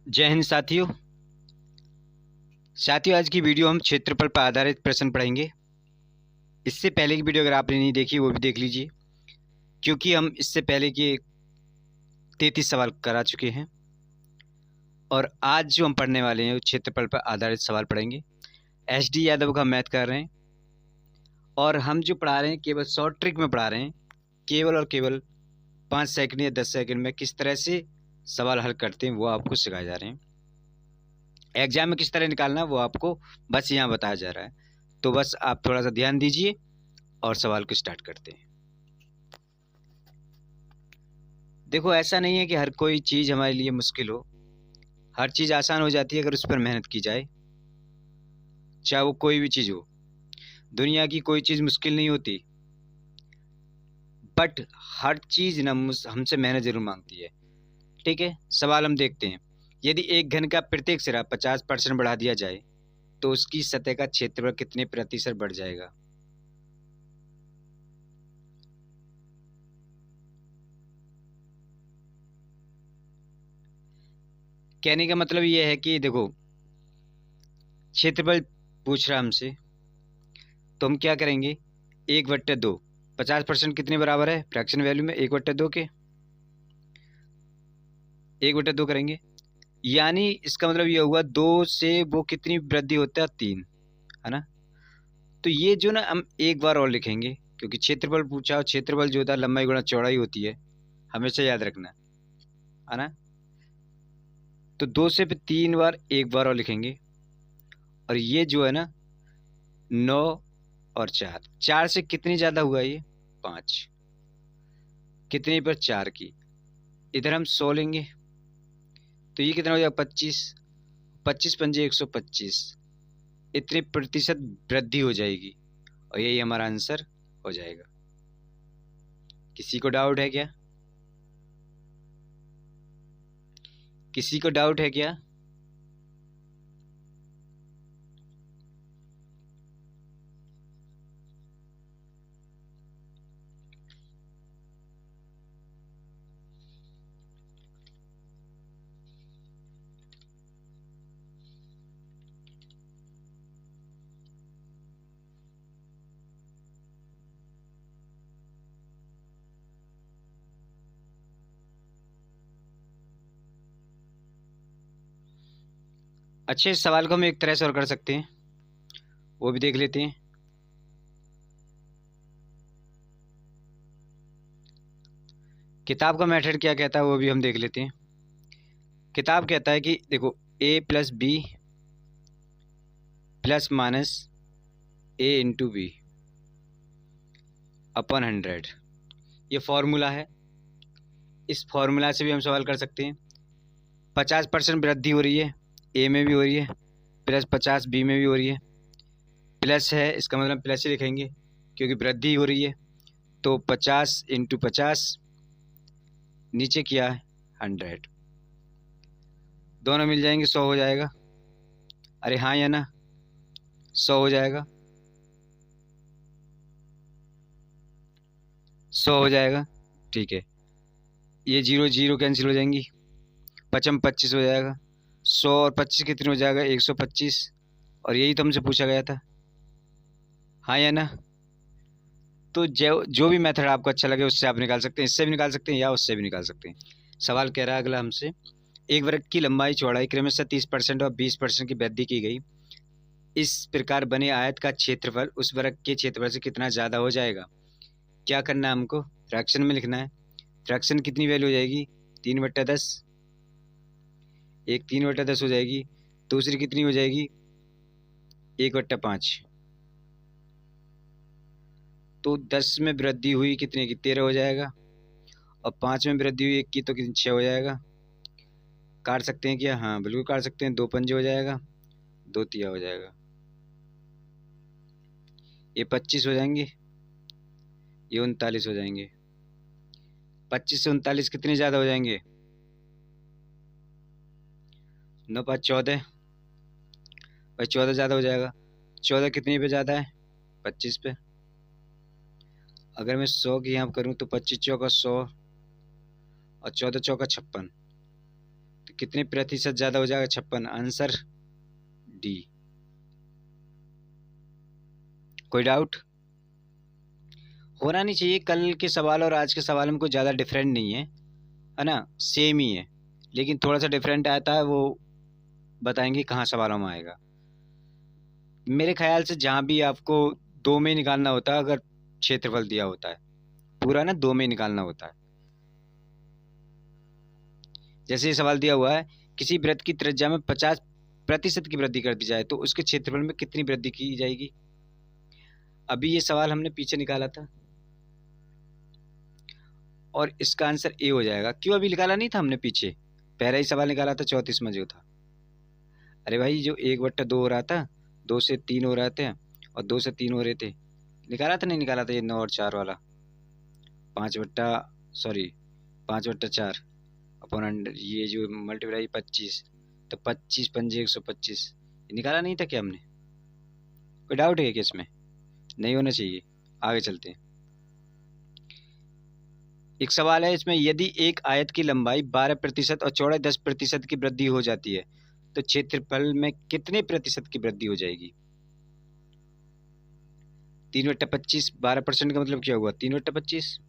जय हिंद साथियों। आज की वीडियो हम क्षेत्रफल पर आधारित प्रश्न पढ़ेंगे। इससे पहले की वीडियो अगर आपने नहीं देखी वो भी देख लीजिए, क्योंकि हम इससे पहले के 33 सवाल करा चुके हैं। और आज जो हम पढ़ने वाले हैं वो क्षेत्रफल पर आधारित सवाल पढ़ेंगे। SD यादव का मैथ कर रहे हैं और हम जो पढ़ा रहे हैं केवल शॉर्ट ट्रिक में पढ़ा रहे हैं। केवल और केवल 5 सेकंड या 10 सेकंड में किस तरह से सवाल हल करते हैं वो आपको सिखाए जा रहे हैं। एग्जाम में किस तरह निकालना है वो आपको बस यहाँ बताया जा रहा है। तो बस आप थोड़ा सा ध्यान दीजिए और सवाल को स्टार्ट करते हैं। देखो, ऐसा नहीं है कि हर कोई चीज़ हमारे लिए मुश्किल हो। हर चीज़ आसान हो जाती है अगर उस पर मेहनत की जाए, चाहे वो कोई भी चीज़ हो। दुनिया की कोई चीज़ मुश्किल नहीं होती, बट हर चीज़ ना हमसे मेहनत जरूर मांगती है। ठीक है, सवाल हम देखते हैं। यदि एक घन का प्रत्येक सिरा 50% बढ़ा दिया जाए तो उसकी सतह का क्षेत्रफल कितने प्रतिशत बढ़ जाएगा? कहने का मतलब ये है कि देखो, क्षेत्रफल पूछ रहा हमसे, तो हम क्या करेंगे? 1/2। 50% कितने बराबर है फ्रैक्शन वैल्यू में? 1/2 के 1/2 करेंगे, यानी इसका मतलब ये हुआ 2 से वो कितनी वृद्धि होता है? 3, है ना? तो ये जो ना हम एक बार और लिखेंगे, क्योंकि क्षेत्रफल पूछा और क्षेत्रफल जो होता है लंबाई गुणा चौड़ाई होती है, हमेशा याद रखना, है ना? तो 2 से फिर 3 बार एक बार और लिखेंगे। और ये जो है ना 9 और 4 से कितनी ज़्यादा हुआ ये? 5। कितने पर? 4 की। इधर हम 100 लेंगे तो ये कितना हो जाएगा? 25। 25 पंजे 125, इतने प्रतिशत वृद्धि हो जाएगी और यही हमारा आंसर हो जाएगा। किसी को डाउट है क्या? किसी को डाउट है क्या? अच्छे, इस सवाल को हम एक तरह से और कर सकते हैं, वो भी देख लेते हैं। किताब का मेथड क्या कहता है वो भी हम देख लेते हैं। किताब कहता है कि देखो, a + b ± a × b अपन 100, ये फॉर्मूला है। इस फॉर्मूला से भी हम सवाल कर सकते हैं। 50% वृद्धि हो रही है, ए में भी हो रही है, +50 बी में भी हो रही है। प्लस है, इसका मतलब प्लस ही लिखेंगे क्योंकि वृद्धि हो रही है। तो 50 × 50, नीचे किया है 100, दोनों मिल जाएंगे 100 हो जाएगा। अरे हाँ या ना? 100 हो जाएगा, 100 हो जाएगा। ठीक है, ये 0 0 कैंसिल हो जाएंगी, 55 25 हो जाएगा। 100 और 25 कितने हो जाएगा? 125। और यही तो हमसे पूछा गया था, हाँ या ना? तो जो जो भी मेथड आपको अच्छा लगे उससे आप निकाल सकते हैं, इससे भी निकाल सकते हैं या उससे भी निकाल सकते हैं। सवाल कह रहा है अगला हमसे, एक वृत्त की लंबाई चौड़ाई क्रमशः 30% और 20% की वृद्धि की गई। इस प्रकार बने आयत का क्षेत्रफल उस वृत्त के क्षेत्रफल से कितना ज़्यादा हो जाएगा? क्या करना है हमको? फ्रैक्शन में लिखना है। फ्रैक्शन कितनी वैल्यू हो जाएगी? 3/10। एक 3/10 हो जाएगी, दूसरी कितनी हो जाएगी? 1/5। तो 10 में वृद्धि हुई कितने की? 13 हो जाएगा। और 5 में वृद्धि हुई 1 की, तो कितनी? 6 हो जाएगा। काट सकते हैं क्या? हाँ बिल्कुल काट सकते हैं, 2 पंजे हो जाएगा, 2 तिया हो जाएगा। ये 25 हो जाएंगे, ये 39 हो जाएंगे। 25 से 39 कितने ज़्यादा हो जाएंगे? 9 5 14, भाई 14 ज़्यादा हो जाएगा। 14 कितने पे ज़्यादा है? 25 पे। अगर मैं 100 की यहाँ करूँ तो 25 चौका 100 और 14 चौका 56, तो तो कितने प्रतिशत ज़्यादा हो जाएगा? 56। Answer D. कोई डाउट? होना नहीं चाहिए। कल के सवाल और आज के सवाल में कोई ज़्यादा डिफरेंट नहीं है ना, सेम ही है, लेकिन थोड़ा सा डिफरेंट आता है, वो बताएंगे कहाँ सवालों में आएगा। मेरे ख्याल से जहाँ भी आपको 2 में निकालना होता है, अगर क्षेत्रफल दिया होता है पूरा ना, 2 में निकालना होता है। जैसे ये सवाल दिया हुआ है, किसी वृत्त की त्रिज्या में 50% की वृद्धि कर दी जाए तो उसके क्षेत्रफल में कितनी वृद्धि की जाएगी? अभी ये सवाल हमने पीछे निकाला था और इसका आंसर ए हो जाएगा। क्यों अभी निकाला नहीं था हमने? पीछे पहला ही सवाल निकाला था 34वां जो था। अरे भाई, जो 1/2 हो रहा था, 2 से 3 हो रहे थे और 2 से 3 हो रहे थे, निकाला था नहीं निकाला था? ये 9 और 4 वाला 5/4 अपॉन 100, ये जो मल्टीप्लाई 25, तो 25 पंजे 125, निकाला नहीं था क्या हमने? कोई डाउट है क्या इसमें? नहीं होना चाहिए। आगे चलते हैं। एक सवाल है इसमें, यदि एक आयत की लंबाई 12% और चौड़ाई 10% की वृद्धि हो जाती है तो क्षेत्रफल में कितने प्रतिशत की वृद्धि हो जाएगी? 3/25, 12% का मतलब क्या हुआ? 3/25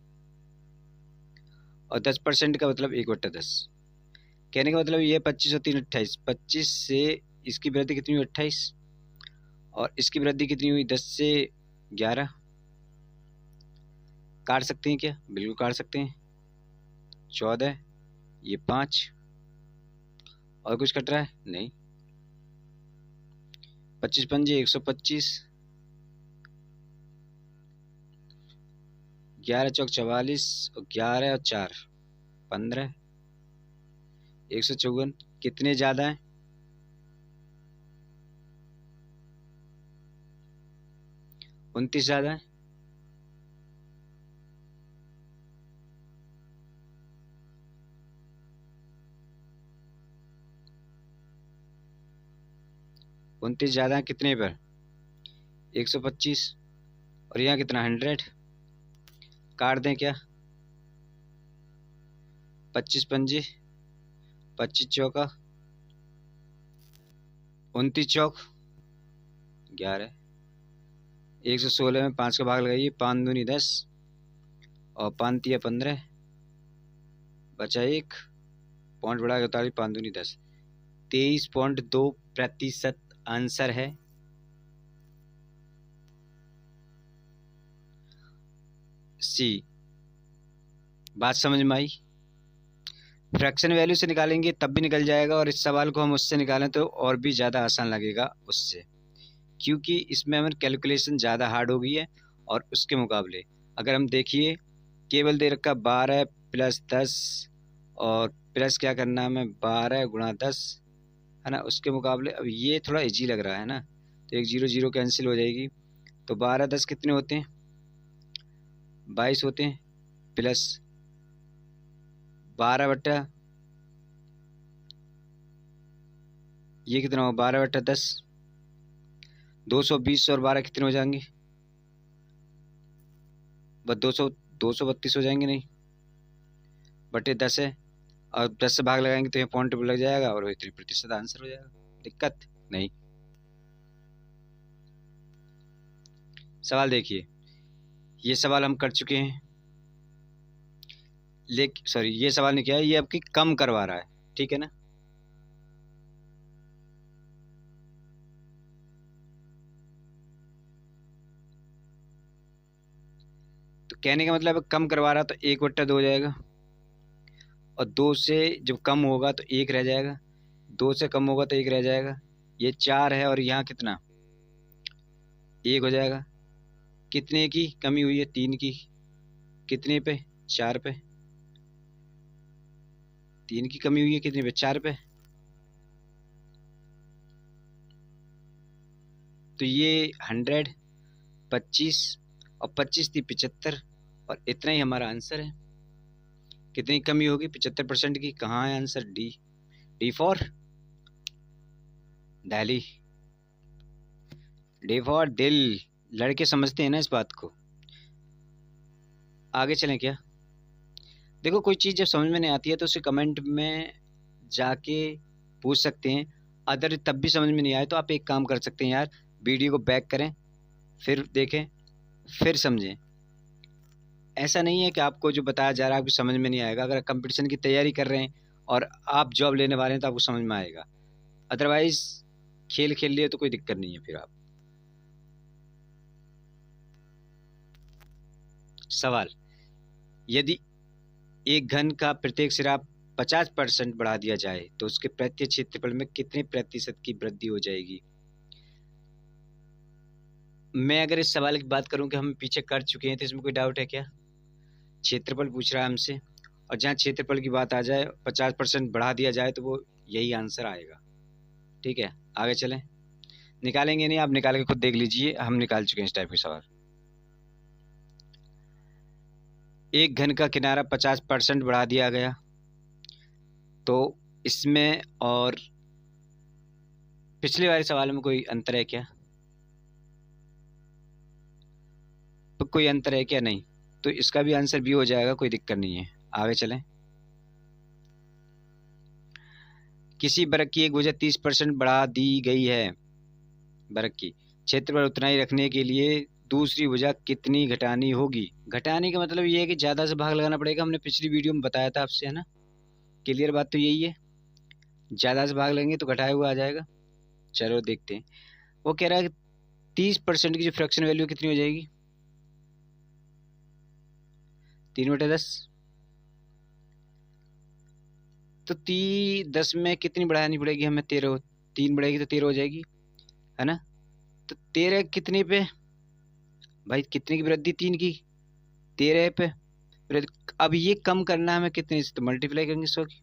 और 10% का मतलब 1/10। कहने का मतलब ये 25 और 3 28, 25 से इसकी वृद्धि कितनी हुई? 28, और इसकी वृद्धि कितनी हुई? 10 से 11। काट सकते हैं क्या? बिल्कुल काट सकते हैं। 14, ये 5, और कुछ कट रहा है? नहीं। 25 पंजे 125, 11 चौक 44 और 11 और 4 15, 154। कितने ज़्यादा है? 29 ज़्यादा है। उनतीस ज़्यादा है कितने पर? 125, और यहाँ कितना? 100। काट दें क्या? 25 पंजे 25 चौका 29 चौक 11, 116 में 5 का भाग लगाइए, 5 दूनी 10 और 5 तिया 15, बचा 1, पॉइंट बढ़ा के उतारी, 5 दूनी 10, 23.2% आंसर है। सी। बात समझ में आई? फ्रैक्शन वैल्यू से निकालेंगे तब भी निकल जाएगा, और इस सवाल को हम उससे निकालें तो और भी ज़्यादा आसान लगेगा उससे, क्योंकि इसमें हमें कैलकुलेशन ज़्यादा हार्ड हो गई है। और उसके मुकाबले अगर हम देखिए, केवल दे रखा 12 + 10 और प्लस क्या करना है हमें? 12 × 10, है ना। उसके मुकाबले अब ये थोड़ा इजी लग रहा है ना, तो एक 0 0 कैंसिल हो जाएगी, तो 12 10 कितने होते हैं? 22 होते हैं, प्लस 12 बट्टा ये कितना हो? 12/10, 220 और 12 कितने हो जाएंगे? बस 232 हो जाएंगे। नहीं, बटे 10 है, और 10 से भाग लगाएंगे तो ये पॉइंट लग जाएगा और 3% आंसर हो जाएगा। दिक्कत नहीं। सवाल देखिए, ये सवाल हम कर चुके हैं, लेकिन सॉरी, ये सवाल नहीं किया है, ये आपकी कम करवा रहा है, ठीक है ना। तो कहने का मतलब कम करवा रहा, तो 1/2 हो जाएगा, और 2 से जब कम होगा तो 1 रह जाएगा, 2 से कम होगा तो 1 रह जाएगा। ये 4 है और यहाँ कितना? 1 हो जाएगा। कितने की कमी हुई है? 3 की। कितने पे? 4 पे। 3 की कमी हुई है कितने पे? 4 पे। तो ये 100, 25 और 25 थी 75, और इतना ही हमारा आंसर है। कितनी कमी होगी? 75% की। कहाँ है answer? D. D for Delhi, D for दिल। लड़के समझते हैं ना इस बात को। आगे चलें क्या? देखो, कोई चीज़ जब समझ में नहीं आती है तो उसे कमेंट में जाके पूछ सकते हैं। अदर तब भी समझ में नहीं आए तो आप एक काम कर सकते हैं यार, वीडियो को बैक करें, फिर देखें, फिर समझें। ऐसा नहीं है कि आपको जो बताया जा रहा है आपको समझ में नहीं आएगा। अगर कंपटीशन की तैयारी कर रहे हैं और आप जॉब लेने वाले हैं तो आपको समझ में आएगा। अदरवाइज खेल खेल लिए तो कोई दिक्कत नहीं है। फिर आप सवाल, यदि एक घन का प्रत्येक सिरा 50% बढ़ा दिया जाए तो उसके प्रत्येक क्षेत्रफल में कितने प्रतिशत की वृद्धि हो जाएगी? मैं अगर इस सवाल की बात करूं कि हम पीछे कर चुके हैं तो इसमें कोई डाउट है क्या? क्षेत्रफल पूछ रहा है हमसे, और जहाँ क्षेत्रफल की बात आ जाए 50% बढ़ा दिया जाए तो वो यही आंसर आएगा। ठीक है, आगे चलें। निकालेंगे नहीं, आप निकाल के खुद देख लीजिए, हम निकाल चुके हैं इस टाइप के सवाल। एक घन का किनारा 50% बढ़ा दिया गया तो इसमें और पिछले वाले सवाल में कोई अंतर है क्या? तो कोई अंतर है क्या? नहीं, तो इसका भी आंसर बी हो जाएगा, कोई दिक्कत नहीं है। आगे चलें। किसी वर्ग की एक भुजा 30% बढ़ा दी गई है। वर्ग की क्षेत्रफल उतना ही रखने के लिए दूसरी भुजा कितनी घटानी होगी? घटाने का मतलब ये है कि ज्यादा से भाग लगाना पड़ेगा। हमने पिछली वीडियो में बताया था आपसे, है ना? क्लियर बात तो यही है, ज्यादा से भाग लेंगे तो घटाया हुआ आ जाएगा। चलो देखते हैं। वो कह रहा है कि 30% की जो फ्रैक्शन वैल्यू कितनी हो जाएगी? 3/10। तो 10 में कितनी बढ़ानी पड़ेगी हमें? 13। 3 बढ़ेगी तो 13 हो जाएगी, है ना? तो 13 कितने पे भाई? कितने की वृद्धि? 3 की। 13 पे वृद्धि। अब ये कम करना है हमें कितने से? तो मल्टीप्लाई करेंगे 100 की।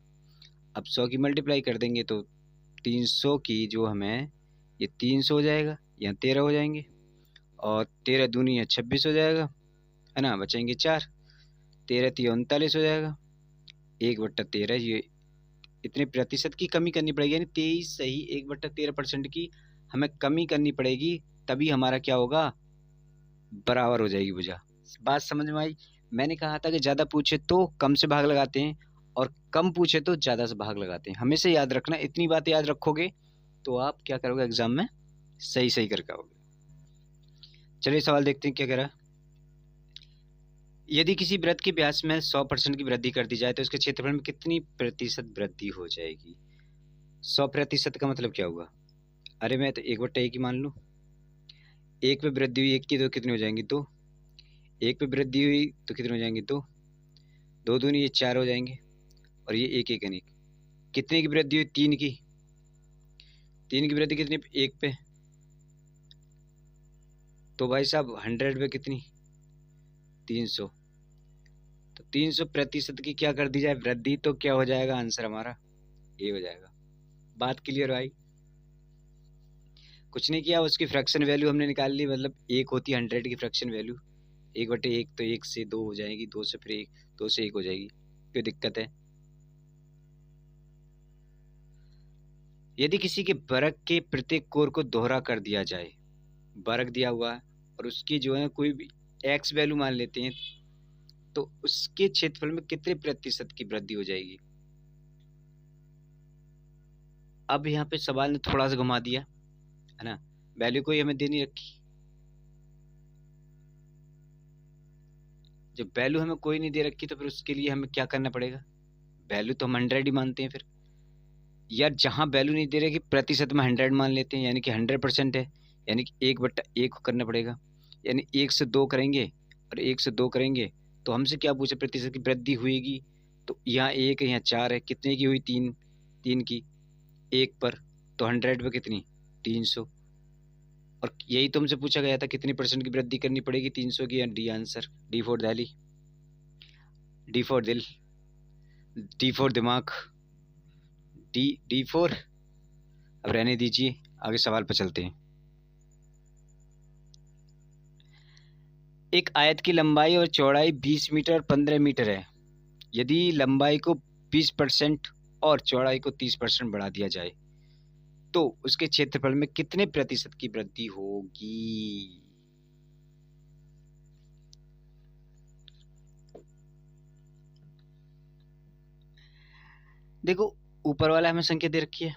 अब 100 की मल्टीप्लाई कर देंगे तो 300 की जो हमें, ये 300 हो जाएगा, यहाँ 13 हो जाएंगे, और 13 दूनी है 26 हो जाएगा, है ना? बचेंगे 4। 13 3 39 हो जाएगा। 1/13 ये इतने प्रतिशत की कमी करनी पड़ेगी, यानी 23 सही 1/13% की हमें कमी करनी पड़ेगी, तभी हमारा क्या होगा? बराबर हो जाएगी भुजा। बात समझ में आई? मैंने कहा था कि ज्यादा पूछे तो कम से भाग लगाते हैं, और कम पूछे तो ज्यादा से भाग लगाते हैं। हमेशा याद रखना, इतनी बात याद रखोगे तो आप क्या करोगे? एग्जाम में सही सही करके आओगे। चलिए सवाल देखते हैं क्या कह रहा है। यदि किसी वृत्त के व्यास में 100% की वृद्धि कर दी जाए तो उसके क्षेत्रफल में कितनी प्रतिशत वृद्धि हो जाएगी? 100% का मतलब क्या हुआ? अरे मैं तो 1/1 ही मान लूं। 1 पे वृद्धि हुई 1 की तो कितनी हो जाएंगी? 2। 1 पे वृद्धि हुई तो कितनी हो जाएंगी? 2। 2 दूनी ये 4 हो जाएंगे, और ये 1 1 1। कितने की वृद्धि हुई? 3 की। 3 की वृद्धि कितनी? 1 पे। तो भाई साहब 100 पे कितनी? 300। तो 300% की क्या कर दी जाए वृद्धि, तो क्या हो जाएगा आंसर हमारा? ये हो जाएगा। बात क्लियर भाई? कुछ नहीं किया, उसकी फ्रैक्शन वैल्यू हमने निकाल ली। मतलब 1 होती है 100 की फ्रैक्शन वैल्यू, 1/1, तो 1 से 2 हो जाएगी, 2 से फिर 1, 2 से 1 हो जाएगी। कोई दिक्कत है? यदि किसी के वर्ग के प्रत्येक कोर को दोहरा कर दिया जाए, वर्ग दिया हुआ है और उसकी जो है कोई भी एक्स वैल्यू मान लेते हैं, तो उसके क्षेत्रफल में कितने प्रतिशत की वृद्धि हो जाएगी? अब यहाँ पे सवाल ने थोड़ा सा घुमा दिया, है ना? वैल्यू कोई हमें दे नहीं रखी। जब वैल्यू हमें कोई नहीं दे रखी तो फिर उसके लिए हमें क्या करना पड़ेगा? वैल्यू तो हम 100 ही मानते हैं फिर। यार जहां वैल्यू नहीं दे रही, प्रतिशत में 100 मान लेते हैं, यानी कि 100% है, यानी कि 1/1 करना पड़ेगा। यानी 1 से 2 करेंगे, और 1 से 2 करेंगे तो हमसे क्या पूछे? प्रतिशत की वृद्धि हुएगी। तो यहाँ 1 है, यहाँ 4 है, कितने की हुई? 3। 3 की 1 पर, तो 100 पे कितनी? 300। और यही तुमसे पूछा गया था कितनी परसेंट की वृद्धि करनी पड़ेगी? 300 की। या D answer? D for Delhi, D for दिल, डी फॉर दिमाग, डी डी फॉर। अब रहने दीजिए, आगे सवाल पर चलते हैं। एक आयत की लंबाई और चौड़ाई 20 मीटर और 15 मीटर है। यदि लंबाई को 20% और चौड़ाई को 30% बढ़ा दिया जाए तो उसके क्षेत्रफल में कितने प्रतिशत की वृद्धि होगी? देखो, ऊपर वाला हमें संख्या दे रखी है,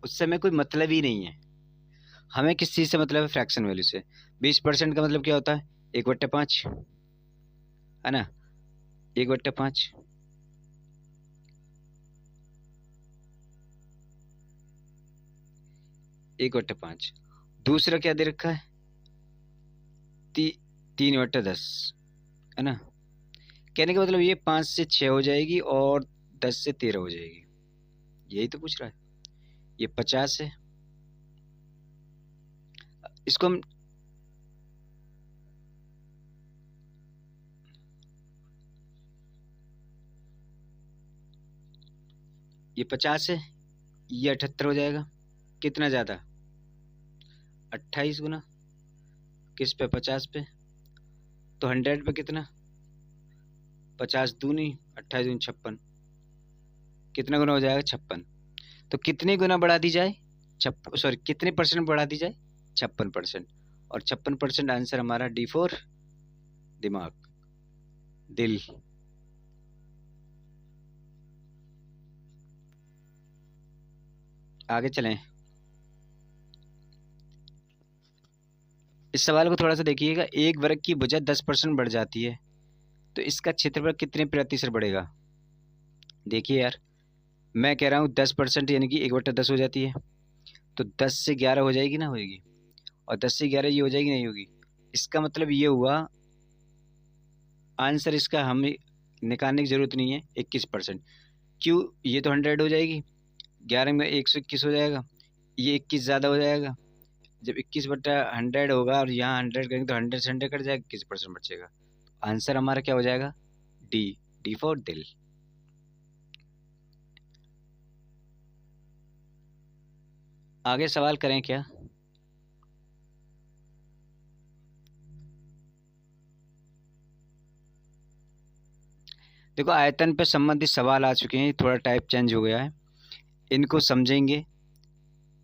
उससे हमें कोई मतलब ही नहीं है। हमें किस चीज़ से मतलब है? फ्रैक्शन वैल्यू से। 20% का मतलब क्या होता है? 1/5, है ना? 1/5। एक बट्टा पाँच। दूसरा क्या दे रखा है? 3/10, है ना? कहने का मतलब ये 5 से 6 हो जाएगी और 10 से 13 हो जाएगी, यही तो पूछ रहा है। ये 50 है, इसको हम ये 50 है, ये 78 हो जाएगा। कितना ज़्यादा? 28 गुना किस पे? 50 पे। तो 100 पे कितना? 50 दूनी 28 दूनी 56। कितना गुना हो जाएगा? 56। तो कितने गुना बढ़ा दी जाए? सॉरी, कितने परसेंट बढ़ा दी जाए? 56%। और 56% आंसर हमारा डी फॉर दिमाग, दिल। आगे चलें। इस सवाल को थोड़ा सा देखिएगा। एक वर्ग की भुजा 10% बढ़ जाती है तो इसका क्षेत्रफल कितने प्रतिशत बढ़ेगा? देखिए यार, मैं कह रहा हूँ 10% यानी कि 1/10 हो जाती है, तो 10 से 11 हो जाएगी ना, होगी। और 10 से 11 ये हो जाएगी, नहीं होगी। इसका मतलब ये हुआ आंसर इसका हमें निकालने की जरूरत नहीं है 21%। क्यों? ये तो 100 हो जाएगी, 11 में 121 हो जाएगा, ये 21 ज़्यादा हो जाएगा। जब 21/100 होगा और यहाँ 100 करेंगे तो 100 से 100 कट जाएगा, 21% बचेगा। आंसर हमारा क्या हो जाएगा? डी, डी फॉर दिल। आगे सवाल करें क्या? देखो, आयतन पे संबंधित सवाल आ चुके हैं, थोड़ा टाइप चेंज हो गया है, इनको समझेंगे।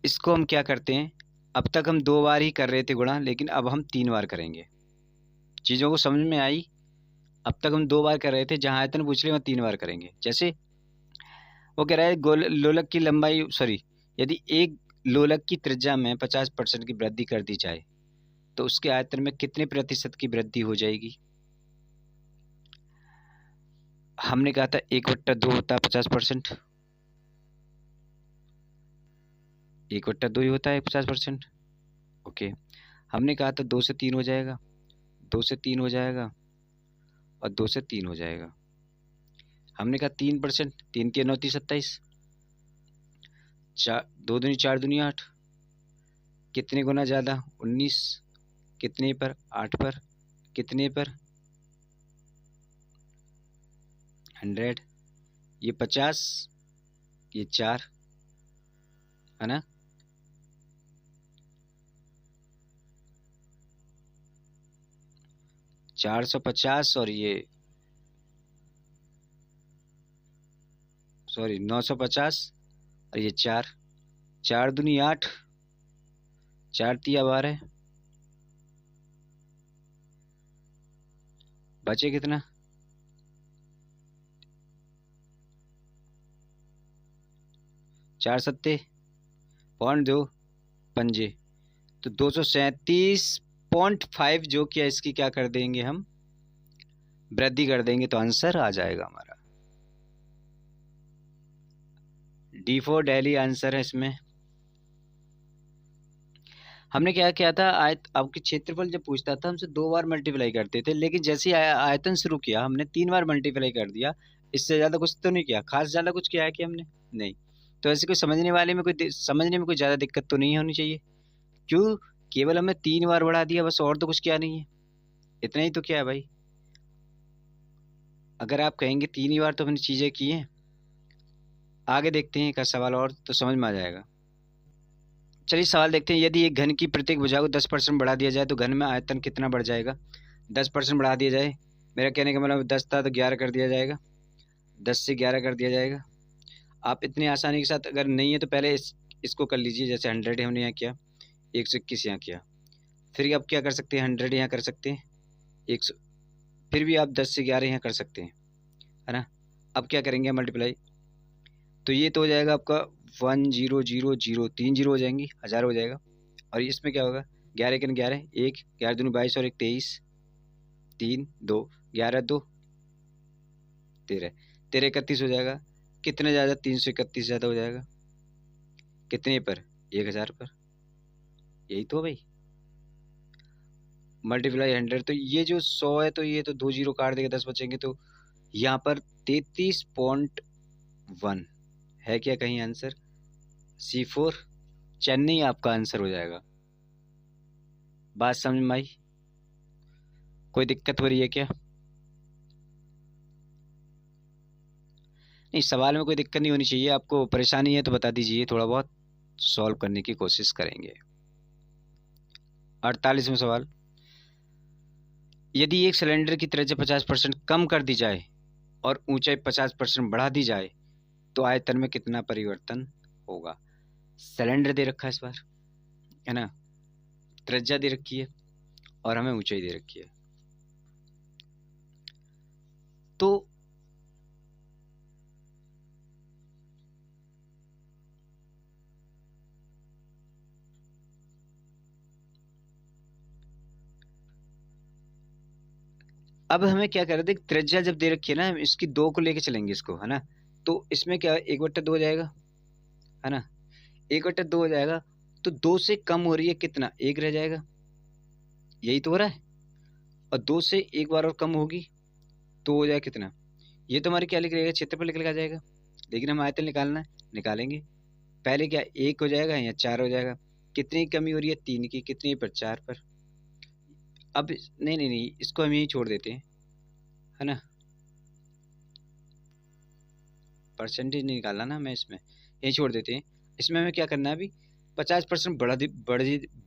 इसको हम क्या करते हैं, अब तक हम 2 बार ही कर रहे थे गुणा, लेकिन अब हम 3 बार करेंगे। चीज़ों को समझ में आई? अब तक हम 2 बार कर रहे थे, जहाँ आयतन पूछ लिया वहाँ 3 बार करेंगे। जैसे वो कह रहा है गोल लोलक की लंबाई, सॉरी, यदि एक लोलक की त्रिज्या में 50% की वृद्धि कर दी जाए तो उसके आयतन में कितने प्रतिशत की वृद्धि हो जाएगी? हमने कहा था 1/2 होता है 50%, 1/2 ही होता है 50%। ओके, हमने कहा था 2 से 3 हो जाएगा, 2 से 3 हो जाएगा और 2 से 3 हो जाएगा। हमने कहा 3%, 3 के 9 30 27, 2 दूनी 4 दूनी 8, कितने गुना ज़्यादा? 19। कितने पर? 8 पर। कितने पर? 100। ये 50, ये 4, है ना? $450 और ये सॉरी 950 और ये 4, 4 दूनी 8, 4 तिया 12, बचे कितना? 4 सत्ते पॉइंट 2 पंजे, तो 237.5 जो कि इसकी क्या कर देंगे हम? वृद्धि कर देंगे, तो आंसर आ जाएगा हमारा डी फॉर दिल्ली आंसर है इसमें। हमने क्या किया था, आपके क्षेत्रफल जब पूछता था हमसे 2 बार मल्टीप्लाई करते थे, लेकिन जैसे ही आयतन शुरू किया हमने 3 बार मल्टीप्लाई कर दिया। इससे ज़्यादा कुछ तो नहीं किया, खास ज़्यादा कुछ किया है कि हमने? नहीं। तो ऐसे कोई समझने वाले में समझने में कोई ज़्यादा दिक्कत तो नहीं होनी चाहिए। क्यों? केवल हमने 3 बार बढ़ा दिया बस, और तो कुछ किया नहीं है, इतना ही तो क्या है भाई। अगर आप कहेंगे 3 ही बार तो हमने चीज़ें की हैं। आगे देखते हैं का सवाल, और तो समझ में आ जाएगा। चलिए सवाल देखते हैं। यदि एक घन की प्रत्येक भुजा को 10% बढ़ा दिया जाए तो घन में आयतन कितना बढ़ जाएगा? 10% बढ़ा दिया जाए, मेरा कहने का मतलब 10 था तो 11 कर दिया जाएगा, 10 से 11 कर दिया जाएगा। आप इतनी आसानी के साथ अगर नहीं है तो पहले इसको कर लीजिए। जैसे 100 हमने यहाँ किया, 121 यहाँ किया, फिर आप क्या कर सकते हैं, 100 यहाँ कर सकते हैं, 100, फिर भी आप 10 से 11 यहाँ कर सकते हैं, है ना? अब क्या करेंगे मल्टीप्लाई, तो ये तो हो जाएगा आपका 1000, 3 जीरो हो जाएंगी, 1000 हो जाएगा। और इसमें क्या होगा, 11 1 11, 1 11 दूनी 22 और 1 23, 3 2 11 2 13, 13 31 हो जाएगा। कितने ज़्यादा, 331 ज़्यादा हो जाएगा। कितने पर, 1000 पर। यही तो भाई मल्टीप्लाई 100, तो ये जो 100 है तो ये तो 2 जीरो काट देगा, 10 बचेंगे। तो यहाँ पर 33.1 है क्या कहीं आंसर, C4 चेन्नई आपका आंसर हो जाएगा। बात समझ में आई, कोई दिक्कत हो रही है क्या? नहीं, सवाल में कोई दिक्कत नहीं होनी चाहिए, आपको परेशानी है तो बता दीजिए, थोड़ा बहुत सॉल्व करने की कोशिश करेंगे। 48वां सवाल, यदि एक सिलेंडर की त्रिज्या 50% कम कर दी जाए और ऊंचाई 50% बढ़ा दी जाए तो आयतन में कितना परिवर्तन होगा। सिलेंडर दे रखा है इस बार, है ना, त्रिज्या दे रखी है और हमें ऊंचाई दे रखी है। तो अब हमें क्या कर रहे थे, त्रिज्या जब दे रखी है ना, हम इसकी 2 को लेके चलेंगे इसको, है ना। तो इसमें क्या 1/2 हो जाएगा, है ना, 1/2 हो जाएगा। तो 2 से कम हो रही है कितना, 1 रह जाएगा, यही तो हो रहा है। और 2 से एक बार और कम होगी तो हो जाएगा कितना, ये तो हमारे क्या लिख रहेगा, क्षेत्रफल निकल के आ जाएगा। लेकिन हम आयतन निकालना है, निकालेंगे। पहले क्या 1 हो जाएगा या 4 हो जाएगा। कितनी कमी हो रही है, 3 की। कितनी पर, 4 पर। अब नहीं नहीं नहीं, इसको हम यही छोड़ देते हैं, है ना, परसेंटेज नहीं निकालना ना हमें इसमें, यही छोड़ देते हैं। इसमें हमें क्या करना है, अभी 50%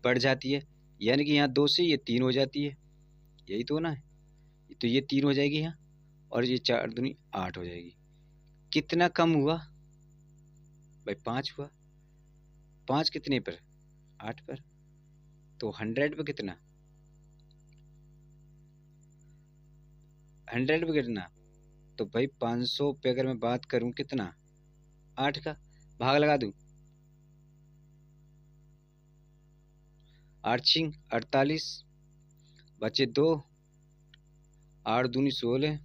बढ़ जाती है, यानी कि यहाँ 2 से ये 3 हो जाती है, यही तो ना है। तो ये 3 हो जाएगी यहाँ, और ये 4 दूनी 8 हो जाएगी। कितना कम हुआ भाई, 5 हुआ। 5 कितने पर, 8 पर। तो 100 पे कितना, 100 पे कितना, तो भाई 500 पे अगर मैं बात करूं कितना, 8 का भाग लगा दूं, 8 छिंग 48, बचे 2, 8 दूनी 16,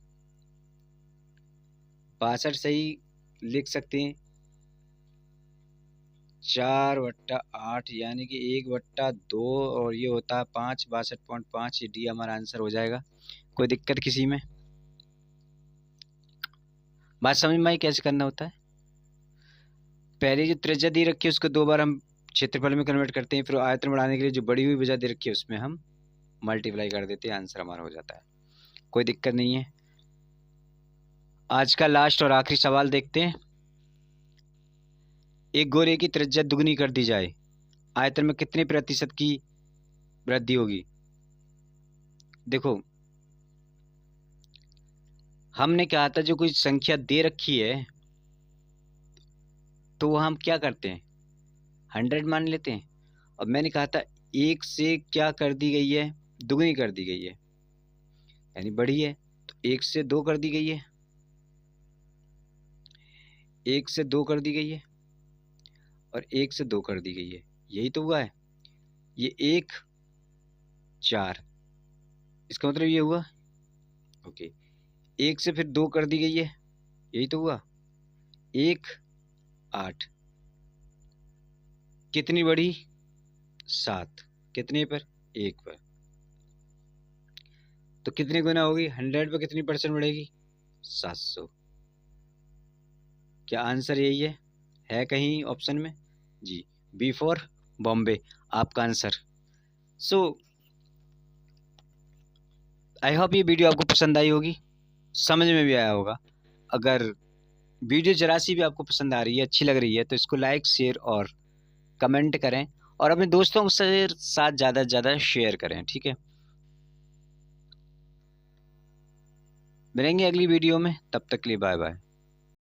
62 सही लिख सकते हैं। 4/8 यानी कि 1/2, और ये होता है 5, 62.5। ये डी हमारा आंसर हो जाएगा। कोई दिक्कत किसी में, बात समझ में आई कैसे करना होता है। पहले जो त्रिज्या दी रखी है उसको 2 बार हम क्षेत्रफल में कन्वर्ट करते हैं, फिर आयतन बढ़ाने के लिए जो बड़ी हुई भुजा दे रखी है उसमें हम मल्टीप्लाई कर देते हैं, आंसर हमारा हो जाता है। कोई दिक्कत नहीं है। आज का लास्ट और आखिरी सवाल देखते हैं। एक गोले की त्रिज्या दुगनी कर दी जाए, आयतन में कितने प्रतिशत की वृद्धि होगी। देखो, हमने कहा था जो कोई संख्या दे रखी है तो हम क्या करते हैं, 100 मान लेते हैं। और मैंने कहा था 1 से क्या कर दी गई है, दुगनी कर दी गई है, यानी बढ़ी है। तो 1 से 2 कर दी गई है, 1 से 2 कर दी गई है, और 1 से 2 कर दी गई है, यही तो हुआ है। ये 1 4, इसका मतलब ये हुआ, ओके। 1 से फिर 2 कर दी गई है, यही तो हुआ, 1 8। कितनी बढ़ी, 7। कितने पर, 1 पर। तो कितने गुना होगी, 100 पर कितनी परसेंट बढ़ेगी, 700। क्या आंसर यही है कहीं ऑप्शन में, जी, बी फॉर बॉम्बे आपका आंसर। सो आई होप ये वीडियो आपको पसंद आई होगी, समझ में भी आया होगा। अगर वीडियो जरा सी भी आपको पसंद आ रही है, अच्छी लग रही है, तो इसको लाइक शेयर और कमेंट करें, और अपने दोस्तों के साथ ज़्यादा से ज़्यादा शेयर करें, ठीक है। मिलेंगे अगली वीडियो में, तब तक के लिए बाय बाय।